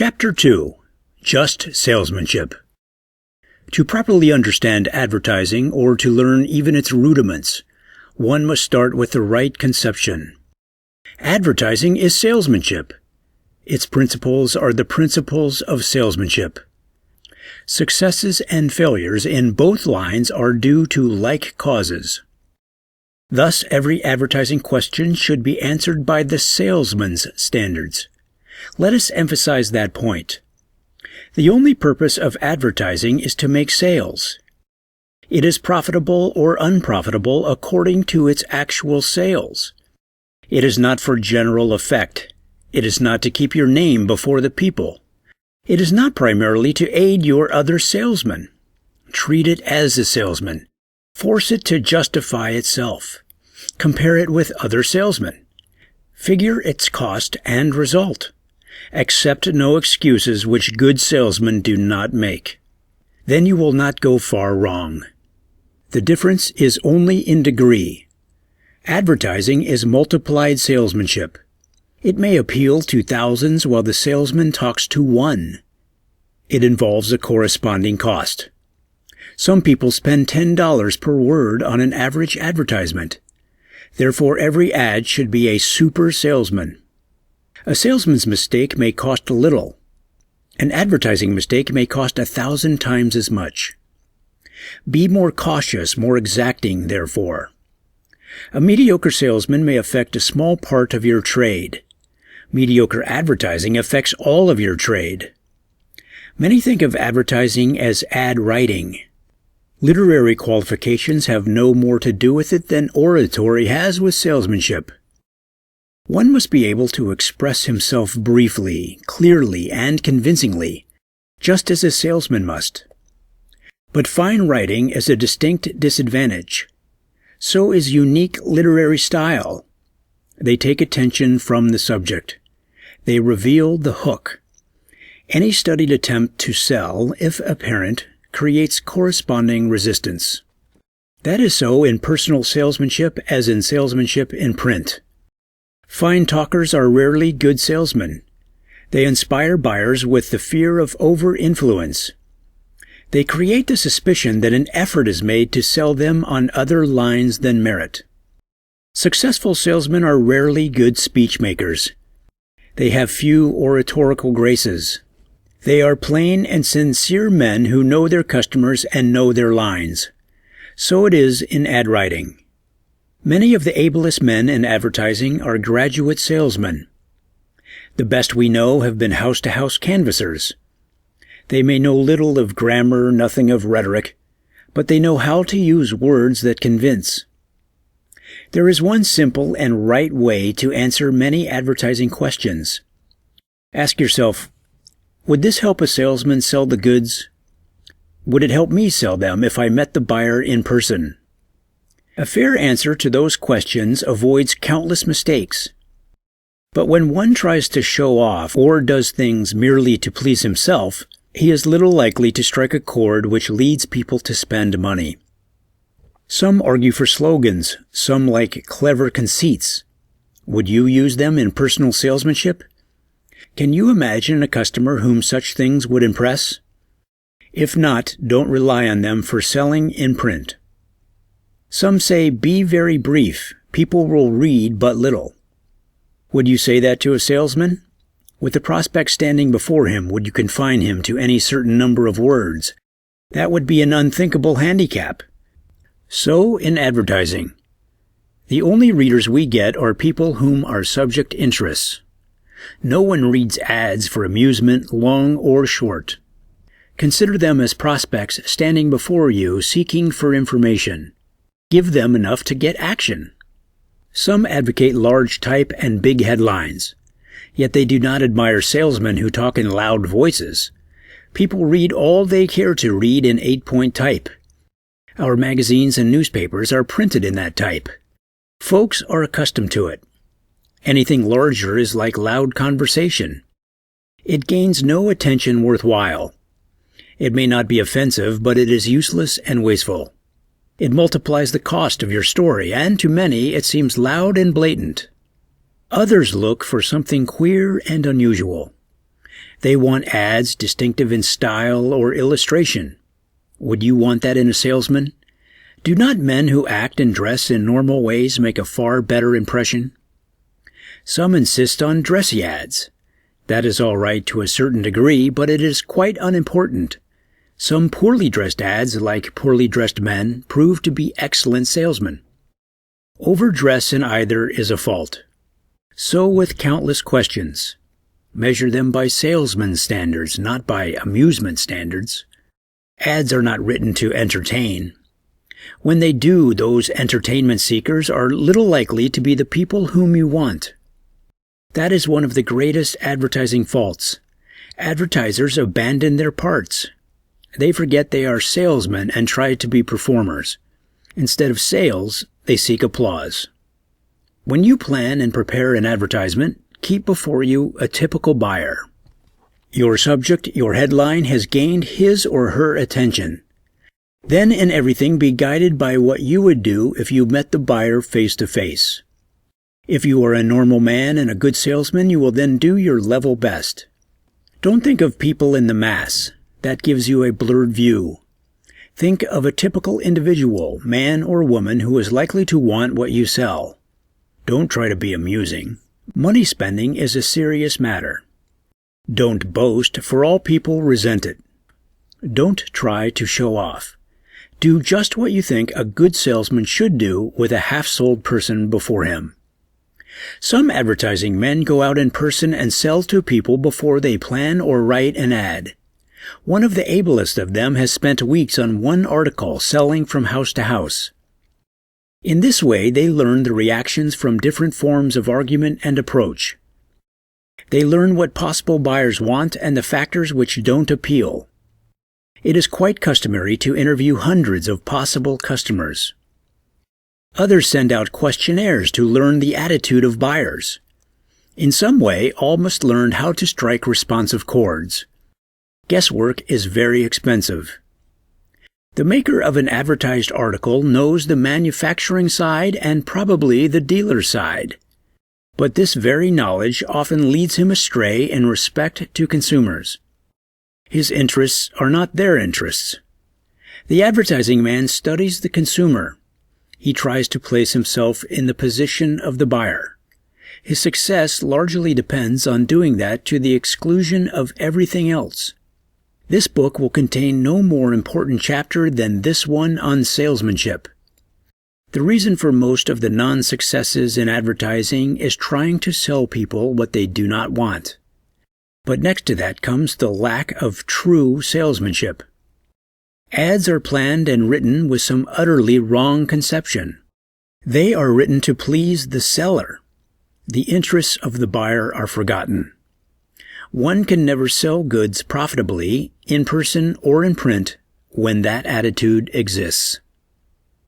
Chapter 2. Just Salesmanship. To properly understand advertising or to learn even its rudiments, one must start with the right conception. Advertising is salesmanship. Its principles are the principles of salesmanship. Successes and failures in both lines are due to like causes. Thus, every advertising question should be answered by the salesman's standards. Let us emphasize that point. The only purpose of advertising is to make sales. It is profitable or unprofitable according to its actual sales. It is not for general effect. It is not to keep your name before the people. It is not primarily to aid your other salesmen. Treat it as a salesman. Force it to justify itself. Compare it with other salesmen. Figure its cost and result. Accept no excuses which good salesmen do not make. Then you will not go far wrong. The difference is only in degree. Advertising is multiplied salesmanship. It may appeal to thousands while the salesman talks to one. It involves a corresponding cost. Some people spend $10 per word on an average advertisement. Therefore, every ad should be a super salesman. A salesman's mistake may cost little. An advertising mistake may cost 1,000 times as much. Be more cautious, more exacting, therefore. A mediocre salesman may affect a small part of your trade. Mediocre advertising affects all of your trade. Many think of advertising as ad writing. Literary qualifications have no more to do with it than oratory has with salesmanship. One must be able to express himself briefly, clearly, and convincingly, just as a salesman must. But fine writing is a distinct disadvantage. So is unique literary style. They take attention from the subject. They reveal the hook. Any studied attempt to sell, if apparent, creates corresponding resistance. That is so in personal salesmanship as in salesmanship in print. Fine talkers are rarely good salesmen. They inspire buyers with the fear of over-influence. They create the suspicion that an effort is made to sell them on other lines than merit. Successful salesmen are rarely good speech makers. They have few oratorical graces. They are plain and sincere men who know their customers and know their lines. So it is in ad writing. Many of the ablest men in advertising are graduate salesmen. The best we know have been house-to-house canvassers. They may know little of grammar, nothing of rhetoric, but they know how to use words that convince. There is one simple and right way to answer many advertising questions. Ask yourself, would this help a salesman sell the goods? Would it help me sell them if I met the buyer in person? A fair answer to those questions avoids countless mistakes. But when one tries to show off or does things merely to please himself, he is little likely to strike a chord which leads people to spend money. Some argue for slogans, some like clever conceits. Would you use them in personal salesmanship? Can you imagine a customer whom such things would impress? If not, don't rely on them for selling in print. Some say, be very brief. People will read but little. Would you say that to a salesman? With the prospect standing before him, would you confine him to any certain number of words? That would be an unthinkable handicap. So in advertising. The only readers we get are people whom our subject interests. No one reads ads for amusement, long or short. Consider them as prospects standing before you seeking for information. Give them enough to get action. Some advocate large type and big headlines, yet they do not admire salesmen who talk in loud voices. People read all they care to read in 8-point type. Our magazines and newspapers are printed in that type. Folks are accustomed to it. Anything larger is like loud conversation. It gains no attention worthwhile. It may not be offensive, but it is useless and wasteful. It multiplies the cost of your story, and to many it seems loud and blatant. Others look for something queer and unusual. They want ads distinctive in style or illustration. Would you want that in a salesman? Do not men who act and dress in normal ways make a far better impression? Some insist on dressy ads. That is all right to a certain degree, but it is quite unimportant. Some poorly dressed ads, like poorly dressed men, prove to be excellent salesmen. Overdress in either is a fault. So with countless questions. Measure them by salesman standards, not by amusement standards. Ads are not written to entertain. When they do, those entertainment seekers are little likely to be the people whom you want. That is one of the greatest advertising faults. Advertisers abandon their parts. They forget they are salesmen and try to be performers. Instead of sales, they seek applause. When you plan and prepare an advertisement, keep before you a typical buyer. Your subject, your headline, has gained his or her attention. Then in everything be guided by what you would do if you met the buyer face to face. If you are a normal man and a good salesman, you will then do your level best. Don't think of people in the mass. That gives you a blurred view. Think of a typical individual, man or woman, who is likely to want what you sell. Don't try to be amusing. Money spending is a serious matter. Don't boast, for all people resent it. Don't try to show off. Do just what you think a good salesman should do with a half-sold person before him. Some advertising men go out in person and sell to people before they plan or write an ad. One of the ablest of them has spent weeks on one article selling from house to house. In this way, they learn the reactions from different forms of argument and approach. They learn what possible buyers want and the factors which don't appeal. It is quite customary to interview hundreds of possible customers. Others send out questionnaires to learn the attitude of buyers. In some way, all must learn how to strike responsive chords. Guesswork is very expensive. The maker of an advertised article knows the manufacturing side and probably the dealer side. But this very knowledge often leads him astray in respect to consumers. His interests are not their interests. The advertising man studies the consumer. He tries to place himself in the position of the buyer. His success largely depends on doing that to the exclusion of everything else. This book will contain no more important chapter than this one on salesmanship. The reason for most of the non-successes in advertising is trying to sell people what they do not want. But next to that comes the lack of true salesmanship. Ads are planned and written with some utterly wrong conception. They are written to please the seller. The interests of the buyer are forgotten. One can never sell goods profitably, in person or in print, when that attitude exists.